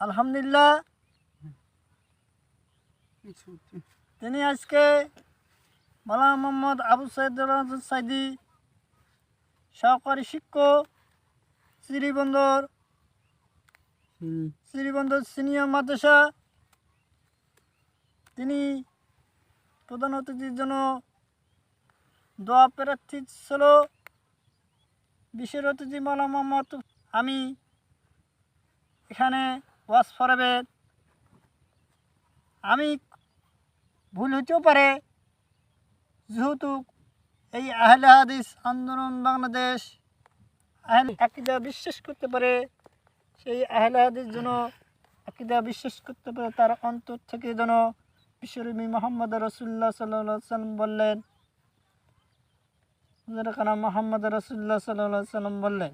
আলহামদুলিল্লাহ তিনি আজকে মাওলানা মোহাম্মদ আবু সাইদ সাইদি সহকারী শিক্ষক শ্রীবন্দর সিনিয়র মাদ্রাসা, তিনি প্রধান অতিথির জন্য দোয়া প্রার্থী ছিল। বিশেষ অতিথি মাওলানা মোহাম্মদ, আমি এখানে ওয়াজ ফরবের আমি ভুল হতেও পারে, যেহেতু এই আহলে হাদিস আন্দোলন বাংলাদেশ আকীদা বিশ্বাস করতে পারে, সেই আহলে হাদিস যেন আকীদা বিশ্বাস করতে পারে, তার অন্তর থেকে যেন বিশ্বনবী মুহাম্মদ রাসূলুল্লাহ সাল্লাল্লাহু আলাইহি ওয়াসাল্লাম বললেন, মোহাম্মদ রাসূলুল্লাহ সাল্লাল্লাহু আলাইহি ওয়াসাল্লাম বললেন